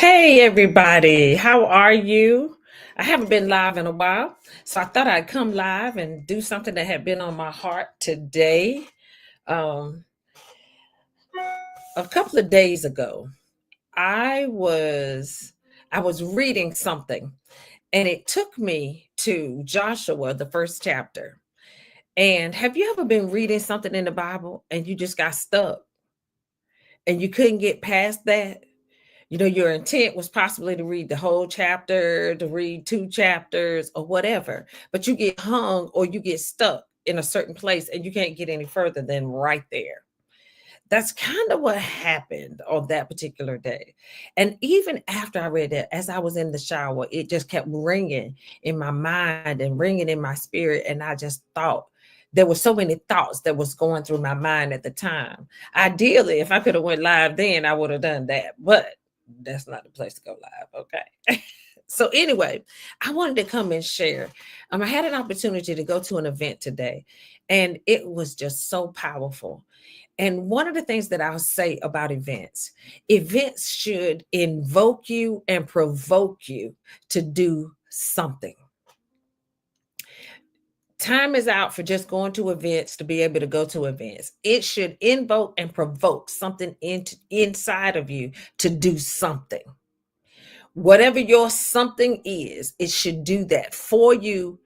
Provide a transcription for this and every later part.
Hey everybody, how are you? I haven't been live in a while, so I thought I'd come live and do something that had been on my heart today. Um, a couple of days ago, I was I was reading something, and it took me to Joshua, the first chapter. And have you ever been reading something in the Bible and you just got stuck and you couldn't get past that? Your intent was possibly to read the whole chapter, to read two chapters, or whatever, but you get hung or you get stuck in a certain place and you can't get any further than right there. That's kind of what happened on that particular day. And even after I read that, as I was in the shower, it just kept ringing in my mind and ringing in my spirit. And I just thought, there were so many thoughts that was going through my mind at the time. Ideally, if I could have went live then, I would have done that. But that's not the place to go live. Okay. So anyway, I wanted to come and share. I had an opportunity to go to an event today, and it was just so powerful. And one of the things that I'll say about events should invoke you and provoke you to do something. Time is out for just going to events to be able to go to events. It should invoke and provoke something inside of you to do something. Whatever your something is, it should do that for you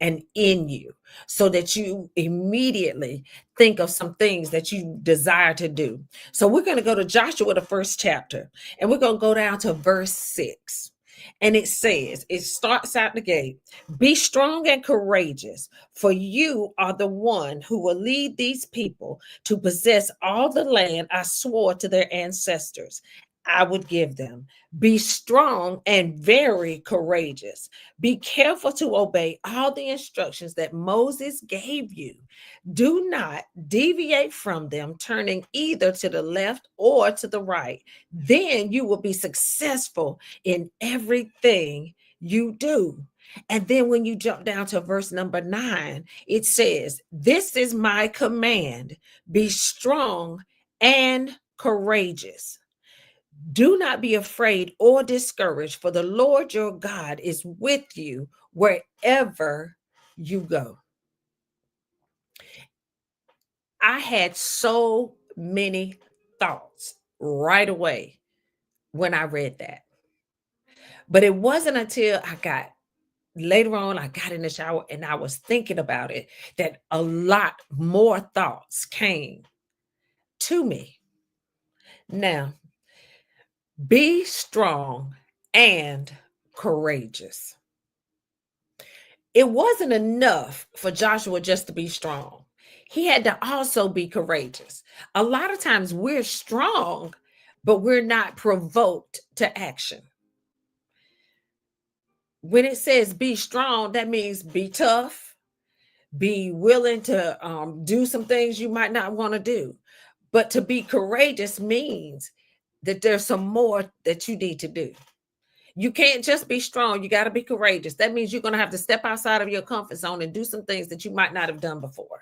and in you so that you immediately think of some things that you desire to do. So we're going to go to Joshua, the first chapter, and we're going to go down to verse 6. And it starts out the gate, be strong and courageous, for you are the one who will lead these people to possess all the land I swore to their ancestors I would give them. Be strong and very courageous. Be careful to obey all the instructions that Moses gave you. Do not deviate from them, turning either to the left or to the right. Then you will be successful in everything you do. And then when you jump down to verse number 9, it says, this is my command. Be strong and courageous. Do not be afraid or discouraged, for the Lord your God is with you wherever you go. I had so many thoughts right away when I read that. But it wasn't until later on, I got in the shower and I was thinking about it that a lot more thoughts came to me. Now, be strong and courageous. It wasn't enough for Joshua just to be strong. He had to also be courageous. A lot of times we're strong, but we're not provoked to action. When it says be strong, that means be tough, be willing to do some things you might not want to do. But to be courageous means that there's some more that you need to do. You can't just be strong. You got to be courageous. That means you're going to have to step outside of your comfort zone and do some things that you might not have done before.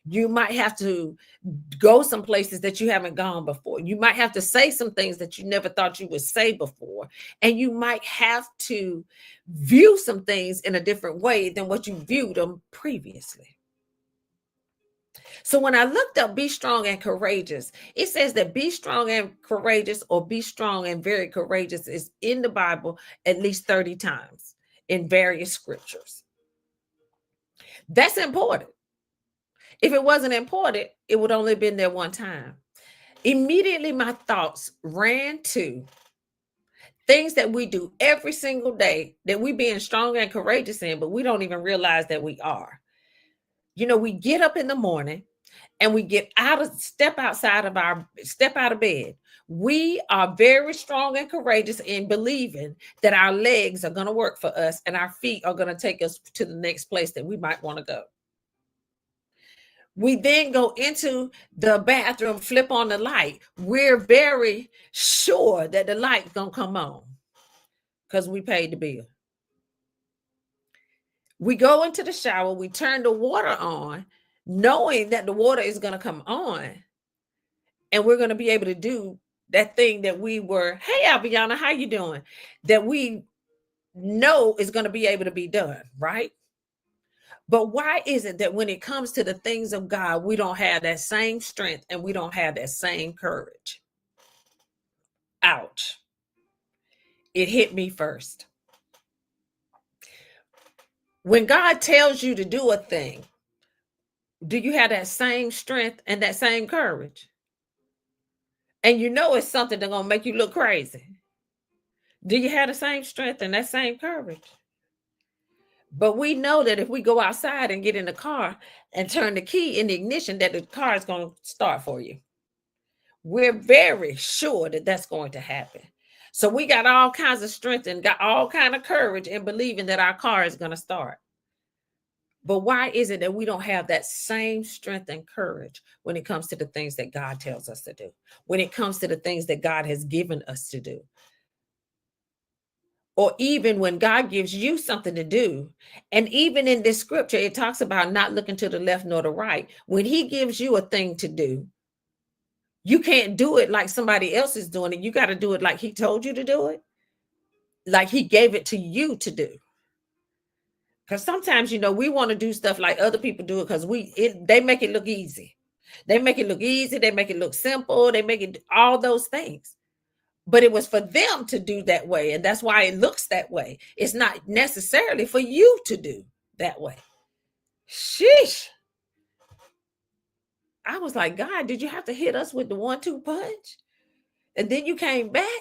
You might have to go some places that you haven't gone before. You might have to say some things that you never thought you would say before. And you might have to view some things in a different way than what you viewed them previously. So when I looked up be strong and courageous, it says that be strong and courageous or be strong and very courageous is in the Bible at least 30 times in various scriptures. That's important. If it wasn't important, it would only have been there one time. Immediately, my thoughts ran to things that we do every single day that we being strong and courageous in, but we don't even realize that we are. We get up in the morning and we step out of bed. We are very strong and courageous in believing that our legs are going to work for us and our feet are going to take us to the next place that we might want to go. We then go into the bathroom, flip on the light. We're very sure that the light's going to come on because we paid the bill. We go into the shower, we turn the water on, knowing that the water is going to come on and we're going to be able to do that thing that we were, hey Albiana, how you doing? That we know is going to be able to be done, right? But why is it that when it comes to the things of God, we don't have that same strength and we don't have that same courage? Ouch. It hit me first. When God tells you to do a thing, do you have that same strength and that same courage? And you know it's something that's going to make you look crazy. Do you have the same strength and that same courage? But we know that if we go outside and get in the car and turn the key in the ignition, that the car is going to start for you. We're very sure that that's going to happen. So we got all kinds of strength and got all kind of courage in believing that our car is going to start. But why is it that we don't have that same strength and courage when it comes to the things that God tells us to do, when it comes to the things that God has given us to do? Or even when God gives you something to do, and even in this scripture, it talks about not looking to the left nor the right. When he gives you a thing to do, you can't do it like somebody else is doing it. You got to do it like he told you to do it, like he gave it to you to do. Because sometimes, we want to do stuff like other people do it because they make it look easy. They make it look easy. They make it look simple. They make it all those things. But it was for them to do that way. And that's why it looks that way. It's not necessarily for you to do that way. Sheesh. I was like, God, did you have to hit us with the 1-2 punch? And then you came back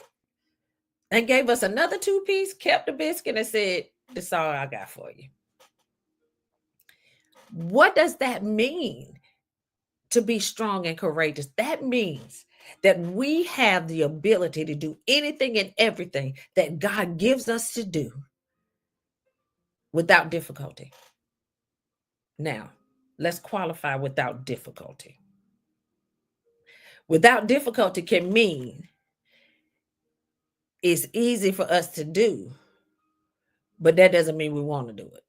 and gave us another 2-piece, kept the biscuit, and said, "This is all I got for you." What does that mean to be strong and courageous? That means that we have the ability to do anything and everything that God gives us to do without difficulty. Now, let's qualify without difficulty. Without difficulty can mean it's easy for us to do, but that doesn't mean we want to do it.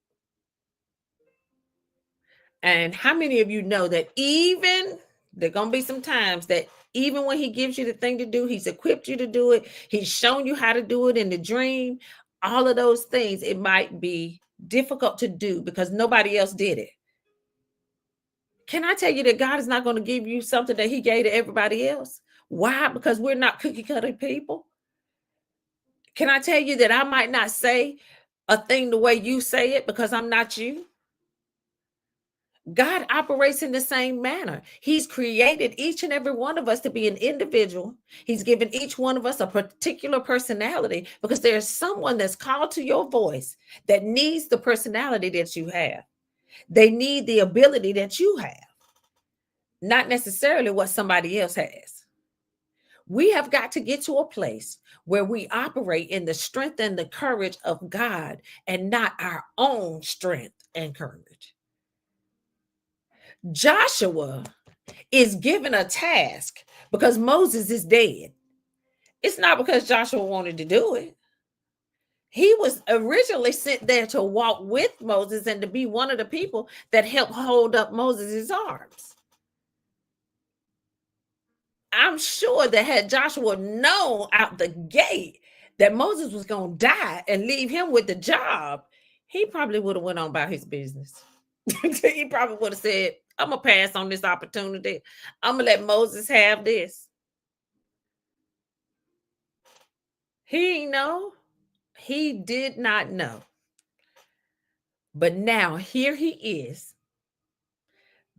And how many of you know that even there are going to be some times that even when he gives you the thing to do, he's equipped you to do it, he's shown you how to do it in the dream, all of those things, it might be difficult to do because nobody else did it. Can I tell you that God is not going to give you something that he gave to everybody else? Why? Because we're not cookie cutter people. Can I tell you that I might not say a thing the way you say it because I'm not you? God operates in the same manner. He's created each and every one of us to be an individual. He's given each one of us a particular personality because there's someone that's called to your voice that needs the personality that you have. They need the ability that you have, not necessarily what somebody else has. We have got to get to a place where we operate in the strength and the courage of God and not our own strength and courage. Joshua is given a task because Moses is dead. It's not because Joshua wanted to do it. He was originally sent there to walk with Moses and to be one of the people that helped hold up Moses' arms. I'm sure that had Joshua known out the gate that Moses was going to die and leave him with the job, he probably would have went on about his business. He probably would have said, "I'm going to pass on this opportunity. I'm going to let Moses have this." He know. He did not know. But now here he is.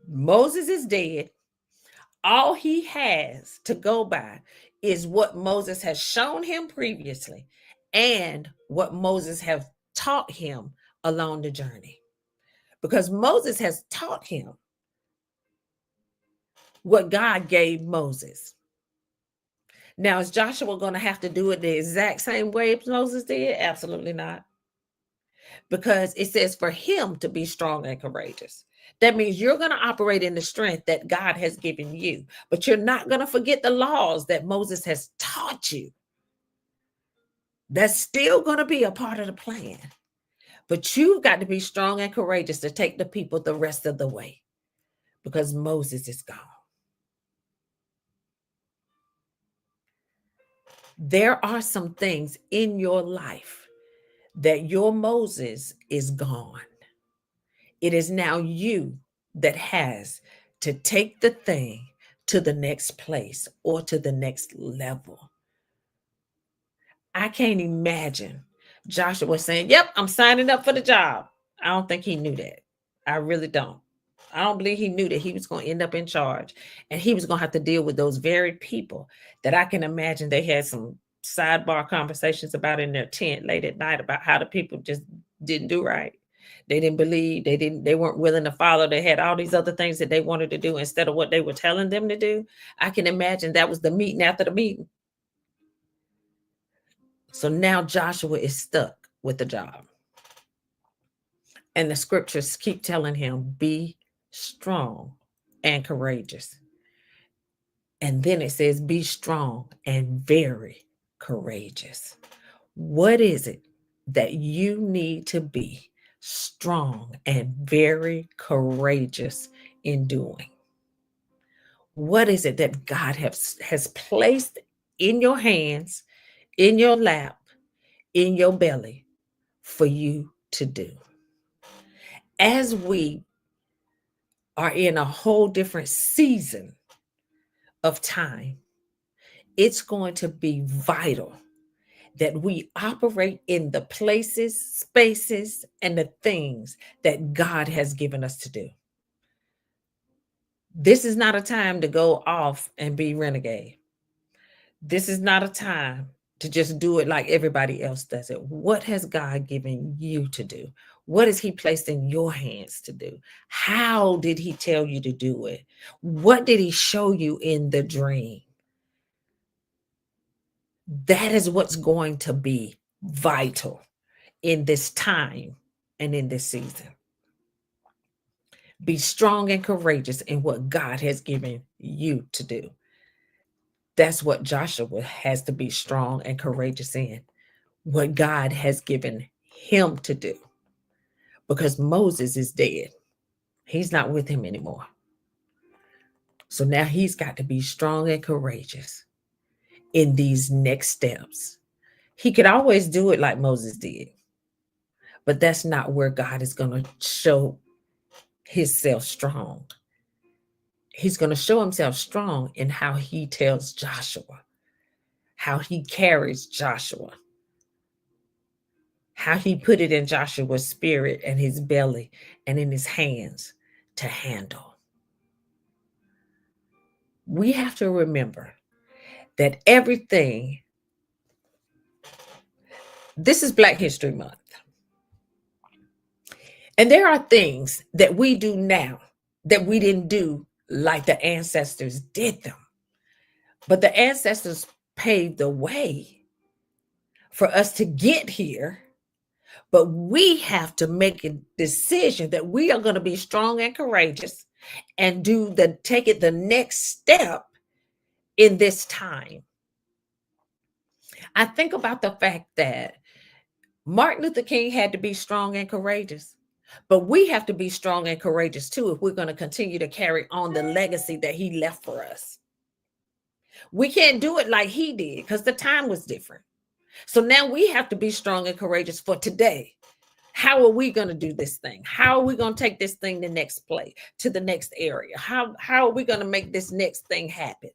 Moses is dead. All he has to go by is what Moses has shown him previously and what Moses has taught him along the journey. Because Moses has taught him what God gave Moses. Now, is Joshua going to have to do it the exact same way Moses did? Absolutely not. Because it says for him to be strong and courageous. That means you're going to operate in the strength that God has given you, but you're not going to forget the laws that Moses has taught you. That's still going to be a part of the plan. But you've got to be strong and courageous to take the people the rest of the way because Moses is gone. There are some things in your life that your Moses is gone. It is now you that has to take the thing to the next place or to the next level. I can't imagine Joshua saying, "Yep, I'm signing up for the job." I don't think he knew that. I really don't. I don't believe he knew that he was going to end up in charge and he was going to have to deal with those very people that I can imagine they had some sidebar conversations about in their tent late at night about how the people just didn't do right. They didn't believe, they weren't willing to follow. They had all these other things that they wanted to do instead of what they were telling them to do. I can imagine that was the meeting after the meeting. So now Joshua is stuck with the job. And the scriptures keep telling him, be strong and courageous. And then it says, be strong and very courageous. What is it that you need to be strong and very courageous in doing? What is it that God has placed in your hands, in your lap, in your belly for you to do? As we are in a whole different season of time, it's going to be vital that we operate in the places, spaces, and the things that God has given us to do. This is not a time to go off and be renegade. This is not a time to just do it like everybody else does it. What has God given you to do? What has he placed in your hands to do? How did he tell you to do it? What did he show you in the dream? That is what's going to be vital in this time and in this season. Be strong and courageous in what God has given you to do. That's what Joshua has to be strong and courageous in, what God has given him to do. Because Moses is dead. He's not with him anymore. So now he's got to be strong and courageous in these next steps. He could always do it like Moses did, but that's not where God is going to show himself strong. He's going to show himself strong in how he tells Joshua, how he carries Joshua, how he put it in Joshua's spirit and his belly and in his hands to handle. We have to remember that everything, this is Black History Month. And there are things that we do now that we didn't do like the ancestors did them. But the ancestors paved the way for us to get here. But we have to make a decision that we are going to be strong and courageous and take it the next step in this time. I think about the fact that Martin Luther King had to be strong and courageous, but we have to be strong and courageous too if we're going to continue to carry on the legacy that he left for us. We can't do it like he did because the time was different. So now we have to be strong and courageous for today. How are we going to do this thing? How are we going to take this thing the next place, to the next area? How are we going to make this next thing happen?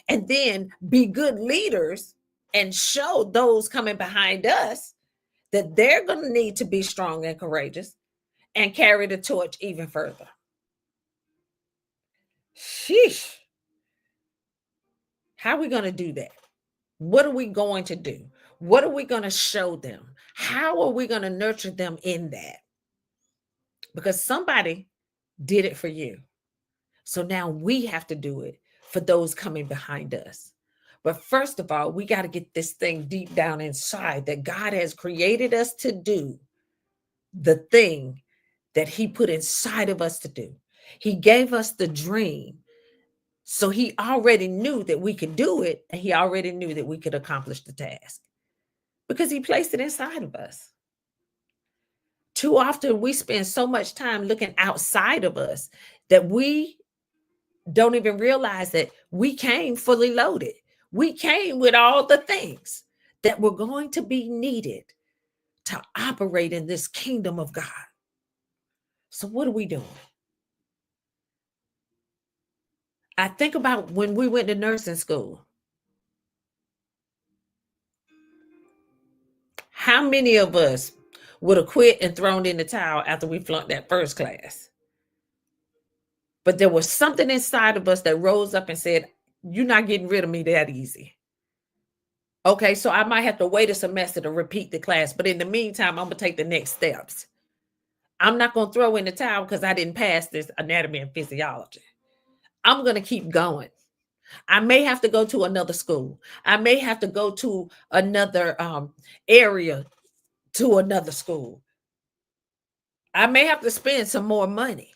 And then be good leaders and show those coming behind us that they're going to need to be strong and courageous and carry the torch even further. Sheesh. How are we going to do that? What are we going to do? What are we going to show them? How are we going to nurture them in that? Because somebody did it for you. So now we have to do it for those coming behind us. But first of all, we got to get this thing deep down inside that God has created us to do the thing that he put inside of us to do. He gave us the dream. So he already knew that we could do it, and he already knew that we could accomplish the task because he placed it inside of us. Too often we spend so much time looking outside of us that we don't even realize that we came fully loaded. We came with all the things that were going to be needed to operate in this kingdom of God. So what are we doing? I think about when we went to nursing school. How many of us would have quit and thrown in the towel after we flunked that first class? But there was something inside of us that rose up and said, you're not getting rid of me that easy. Okay, so I might have to wait a semester to repeat the class, but in the meantime, I'm going to take the next steps. I'm not going to throw in the towel because I didn't pass this anatomy and physiology. I'm going to keep going. I may have to go to another school. I may have to go to another area, to another school. I may have to spend some more money,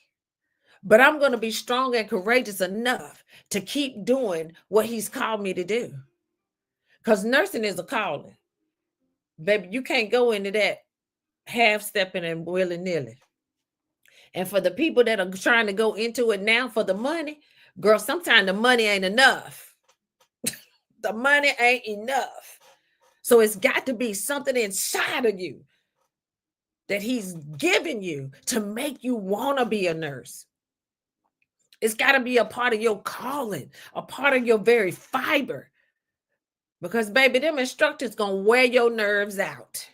but I'm going to be strong and courageous enough to keep doing what he's called me to do. Because nursing is a calling. Baby, you can't go into that half-stepping and willy-nilly. And for the people that are trying to go into it now for the money, girl, sometimes the money ain't enough. The money ain't enough. So it's got to be something inside of you that he's given you to make you want to be a nurse. It's got to be a part of your calling, a part of your very fiber. Because, baby, them instructors going to wear your nerves out.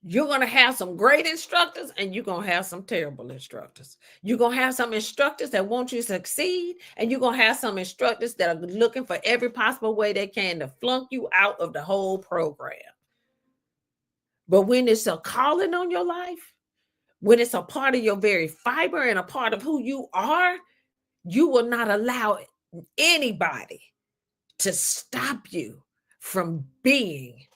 You're going to have some great instructors and you're going to have some terrible instructors. You're going to have some instructors that want you to succeed, and you're going to have some instructors that are looking for every possible way they can to flunk you out of the whole program. But when it's a calling on your life, when it's a part of your very fiber and a part of who you are, you will not allow anybody to stop you from being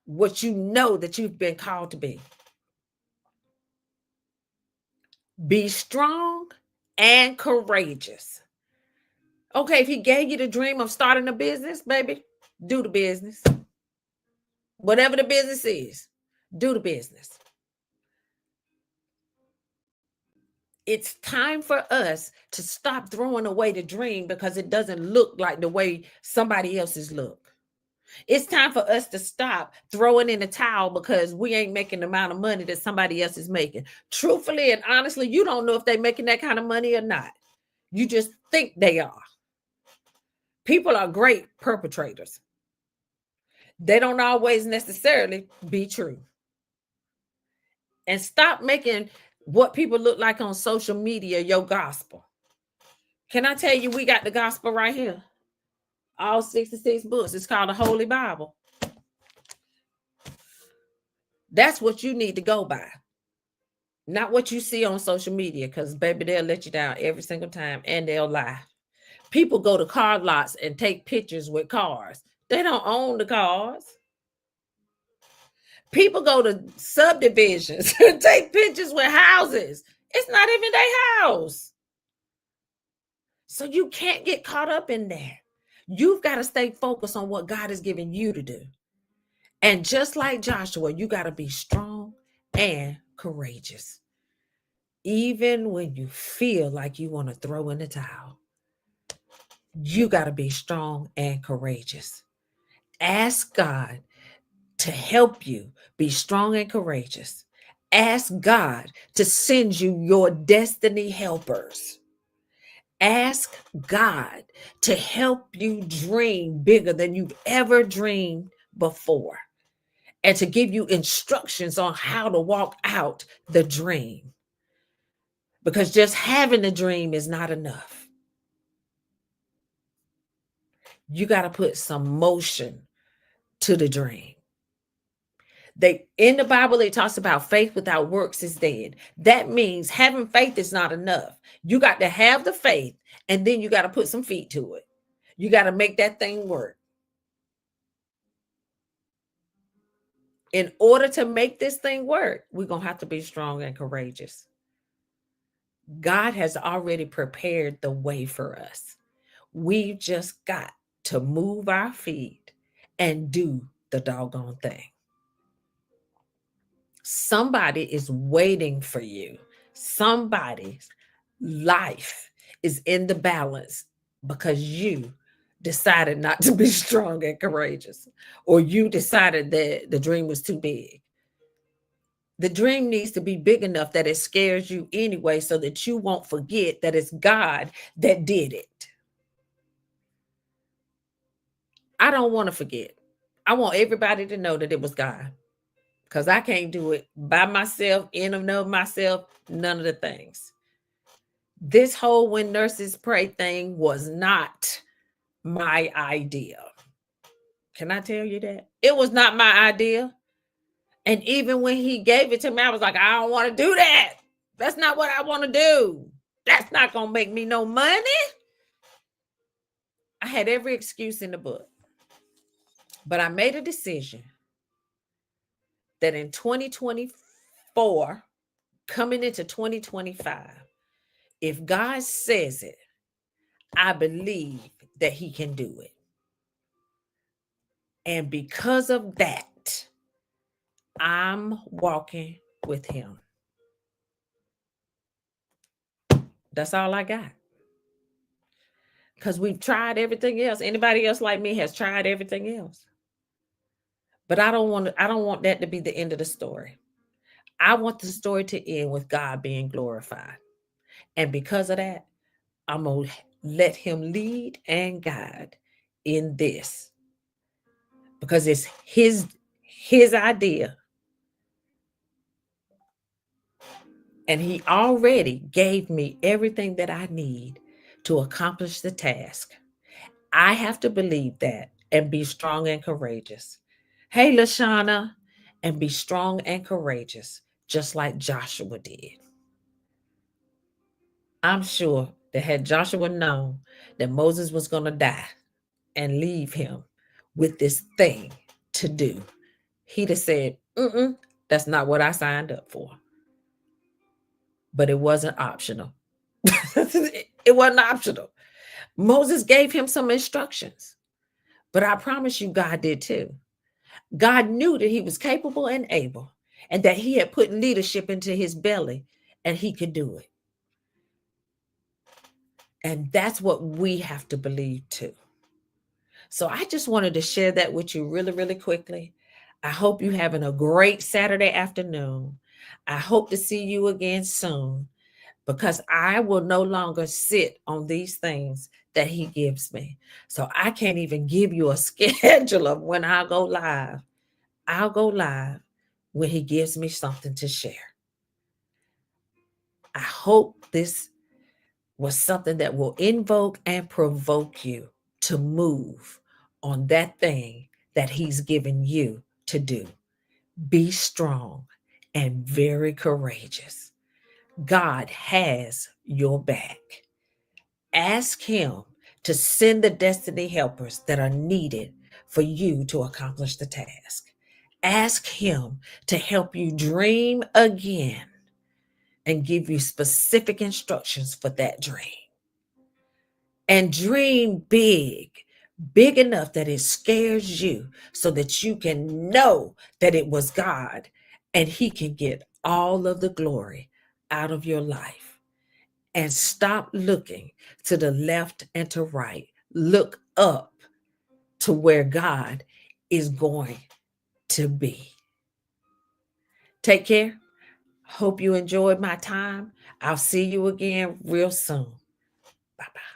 what you know that you've been called to be. Be strong and courageous. Okay, if he gave you the dream of starting a business, baby, do the business. Whatever the business is, do the business. It's time for us to stop throwing away the dream because it doesn't look like the way somebody else's look. It's time for us to stop throwing in the towel because we ain't making the amount of money that somebody else is making. Truthfully and honestly, you don't know if they're making that kind of money or not. You just think they are. People are great perpetrators. They don't always necessarily be true. And stop making what people look like on social media your gospel. Can I tell you, we got the gospel right here. All 66 books. It's called the Holy Bible. That's what you need to go by. Not what you see on social media, because baby, they'll let you down every single time and they'll lie. People go to car lots and take pictures with cars. They don't own the cars. People go to subdivisions and take pictures with houses. It's not even their house. So you can't get caught up in that. You've got to stay focused on what God has given you to do. And just like Joshua, you got to be strong and courageous. Even when you feel like you want to throw in the towel, you got to be strong and courageous. Ask God to help you be strong and courageous. Ask God to send you your destiny helpers. Ask God to help you dream bigger than you've ever dreamed before, and to give you instructions on how to walk out the dream. Because just having the dream is not enough. You got to put some motion to the dream. In the Bible, it talks about faith without works is dead. That means having faith is not enough. You got to have the faith, and then you got to put some feet to it. You got to make that thing work. In order to make this thing work, we're going to have to be strong and courageous. God has already prepared the way for us. We've just got to move our feet and do the doggone thing. Somebody is waiting for you. Somebody's life is in the balance because you decided not to be strong and courageous, or you decided that the dream was too big. The dream needs to be big enough that it scares you anyway, so that you won't forget that it's God that did it. I don't want to forget. I want everybody to know that it was God, because I can't do it by myself, in and of myself, none of the things. This whole When Nurses Pray thing was not my idea. Can I tell you that? It was not my idea. And even when he gave it to me, I was like, I don't want to do that. That's not what I want to do. That's not going to make me no money. I had every excuse in the book. But I made a decision that in 2024, coming into 2025, if God says it, I believe that he can do it. And because of that, I'm walking with him. That's all I got. Because we've tried everything else. Anybody else like me has tried everything else. But I don't want that to be the end of the story. I want the story to end with God being glorified. And because of that, I'm going to let him lead and guide in this. Because it's his idea. And he already gave me everything that I need to accomplish the task. I have to believe that and be strong and courageous. Hey, Lashana, and be strong and courageous, just like Joshua did. I'm sure that had Joshua known that Moses was going to die and leave him with this thing to do, he'd have said, that's not what I signed up for. But it wasn't optional. It wasn't optional. Moses gave him some instructions, but I promise you, God did too. God knew that he was capable and able, and that he had put leadership into his belly, and he could do it. And that's what we have to believe too. So I just wanted to share that with you really, really quickly. I hope you're having a great Saturday afternoon. I hope to see you again soon, because I will no longer sit on these things that he gives me. So I can't even give you a schedule of when I'll go live. I'll go live when he gives me something to share. I hope this was something that will invoke and provoke you to move on that thing that he's given you to do. Be strong and very courageous. God has your back. Ask him to send the destiny helpers that are needed for you to accomplish the task. Ask him to help you dream again and give you specific instructions for that dream. And dream big, big enough that it scares you, so that you can know that it was God and he can get all of the glory out of your life. And stop looking to the left and to right. Look up to where God is going to be. Take care. Hope you enjoyed my time. I'll see you again real soon. Bye-bye.